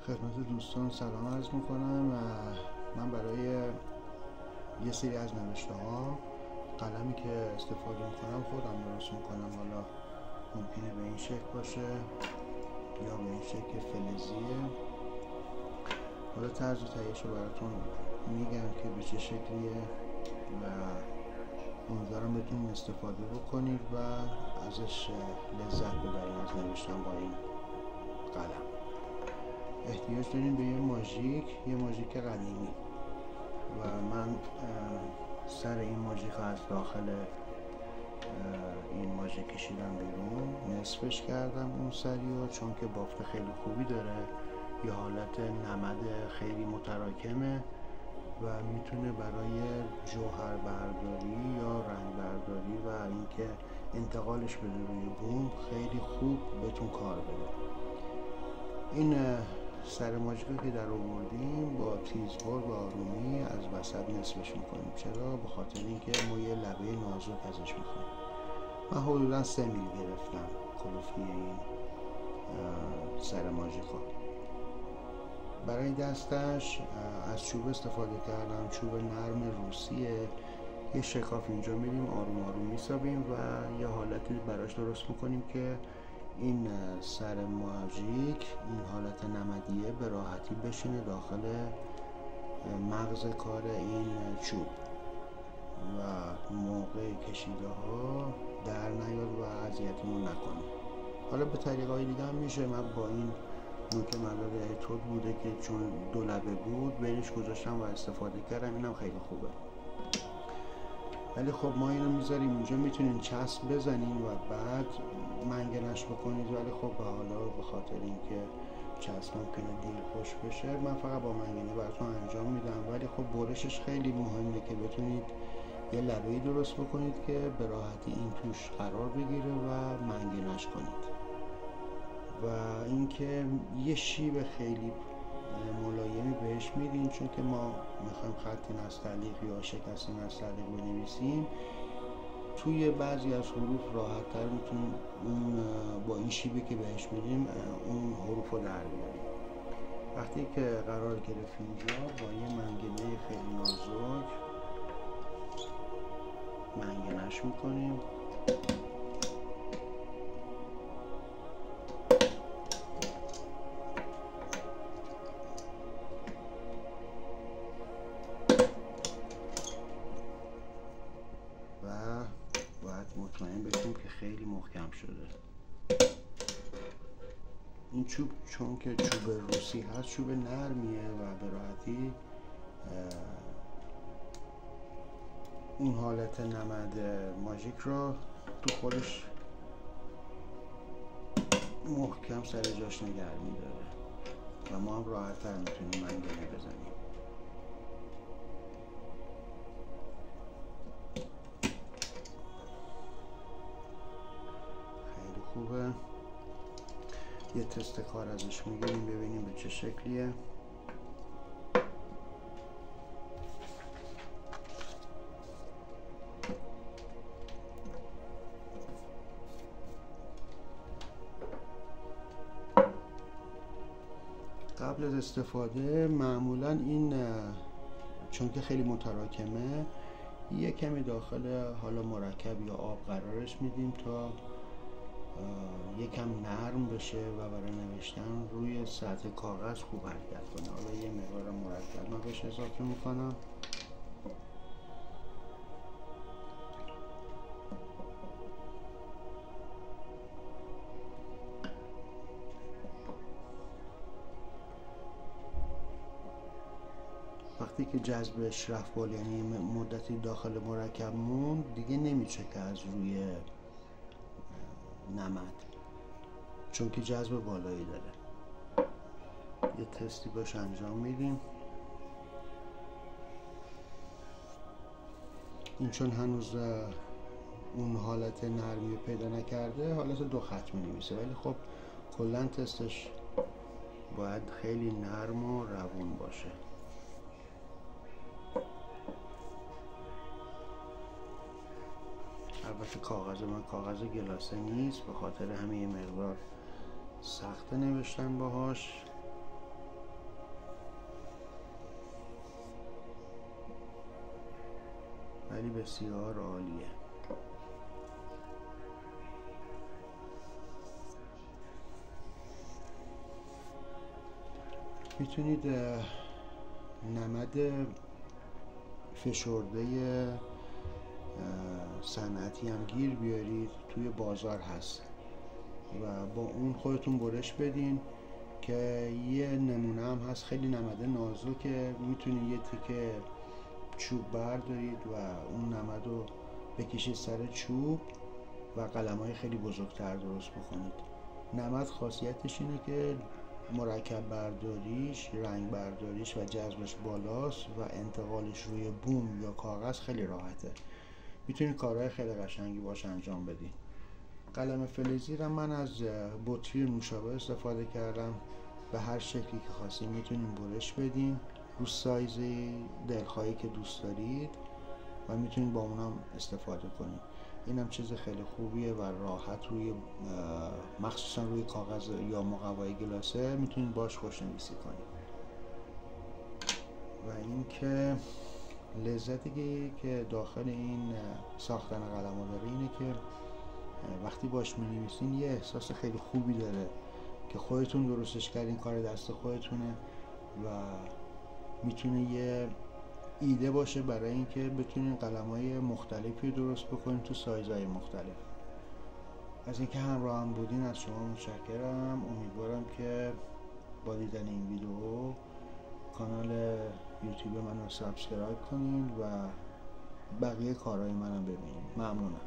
خدمت دوستان سلام عرض میکنم. من برای یه سری از نوشته ها قلمی که استفاده میکنم خودم درست میکنم. حالا ممکنه به این شکل باشه یا به این شکل فلزیه. حالا طرز تهیه‌اش رو براتون میگم که به چه شکلیه و امیدوارم بتونید استفاده بکنید و ازش لذت ببرید از نوشتن با این قلم. احتیاج داریم به یه ماژیک قدیمی و من سر این ماژیک از داخل این ماژیک کشیدم بیرون، نصفش کردم اون سریو، چون که بافت خیلی خوبی داره، یه حالت نمد خیلی متراکمه و میتونه برای جوهر برداری یا رنگ برداری و اینکه انتقالش بده روی بوم خیلی خوب بهتون کار بده. این سر ماژیک که در آوردیم با تیزبر و آرومی از وسط نصفش میکنیم. چرا؟ به خاطر اینکه ما یه لبه نازک ازش میخوایم. من حدودا 3 میل گرفتم کلوفی این سر ماژیکو. برای دستش از چوب استفاده کردم، چوب نرم روسیه. یه شکاف اینجا میریم آروم آروم میسابیم و یه حالتی براش درست میکنیم که این سر ماژیک، این حالت نمدیه، به راحتی بشینه داخل مغز کار این چوب و موقع کشیده ها در نیاد و اذیتمون نکنه. حالا به طریقهای دیگه هم میشه. من با این نوک مداد اتود بوده که چون دو لبه بود بینش گذاشتم و استفاده کردم، اینم خیلی خوبه. ولی خب ما اینو میذاریم اینجا، میتونین چسب بزنین و بعد منگنش بکنید، ولی خب به حالا به خاطر اینکه چسب ممکنه دیر خوش بشه من فقط با منگنه براتون انجام میدم. ولی خب برشش خیلی مهمه که بتونید یه لبه‌ای درست بکنید که به راحتی این توش قرار بگیره و منگنش کنید و اینکه یه شیب خیلی ملایمی بهش میدین، چون که ما میخوایم خط نستعلیق یا شکست نستعلیق بنویسیم. توی بعضی از حروف راحت تر میتونیم اون با این شیبی که بهش میدیم اون حروف رو در بیاریم. وقتی که قرار گرفت اینجا با یه منگنه خیلی نازک منگنش میکنیم. مطمئن بشیم که خیلی محکم شده. این چوب چون که چوب روسی هست چوب نرمیه و به راحتی اون حالت نمد ماژیک رو تو خودش محکم سر جاش نگه میداره و ما هم راحت تر میتونیم منگنه بزنیم. خوبه. یه تست کار ازش میگیریم ببینیم به چه شکلیه. قبل از استفاده معمولا این چون که خیلی متراکمه یه کمی داخل حالا مرکب یا آب قرارش میدیم تا یکم نرم بشه و برای نوشتن روی سطح کاغذ خوب حرکت کنه. حالا یه مقدار مرکب من بهش اضافه میکنم. وقتی که جذبش رفت بالا، یعنی مدتی داخل مرکب موند، دیگه نمیچکه از روی نمد، چون که جذب بالایی داره. یه تستی باش انجام میدیم. این چون هنوز اون حالت نرمی پیدا نکرده حالت دو خط می‌نویسه، ولی خب کلا تستش باید خیلی نرم و روون باشه. البته کاغذ من کاغذ گلاسه نیست، به خاطر همین مقدار سخت نوشتن باهاش. بسیار عالیه. میتونید نمد فشرده صنعتی هم گیر بیارید، توی بازار هست و با اون خودتون برش بدین که یه نمونه هم هست خیلی نمده نازکه، میتونید یه تیکه چوب بردارید و اون نمد رو بکشید سر چوب و قلم‌های خیلی بزرگتر درست بکنید. نمد خاصیتش اینه که مرکب برداریش، رنگ برداریش و جذبش بالاست و انتقالش روی بوم یا کاغذ خیلی راحته. میتونید کارهای خیلی قشنگی باش انجام بدین. قلم فلزی رو من از بطری نوشابه استفاده کردم، به هر شکلی که خواستین میتونین برش بدین رو سایز دلخواهی که دوست دارید و میتونین با اونم استفاده کنید. اینم چیز خیلی خوبیه و راحت روی مخصوصا روی کاغذ یا مقوای گلاسه میتونید باش خوشنویسی کنید. و اینکه لذتی که داخل این ساختن قلم‌ها داره اینه که وقتی باش می‌نویسین یه احساس خیلی خوبی داره که خودتون درستش کردین، کار دست خودتونه و میتونه یه ایده باشه برای اینکه بتونین قلم‌های مختلفی درست بکنین تو سایزهای مختلف. از اینکه همراه هم بودین از شما متشکرم. امیدوارم که با دیدن این ویدیو کانال یوتیوب منو سابسکرایب کنین و بقیه کارهای منم ببینین. ممنونم.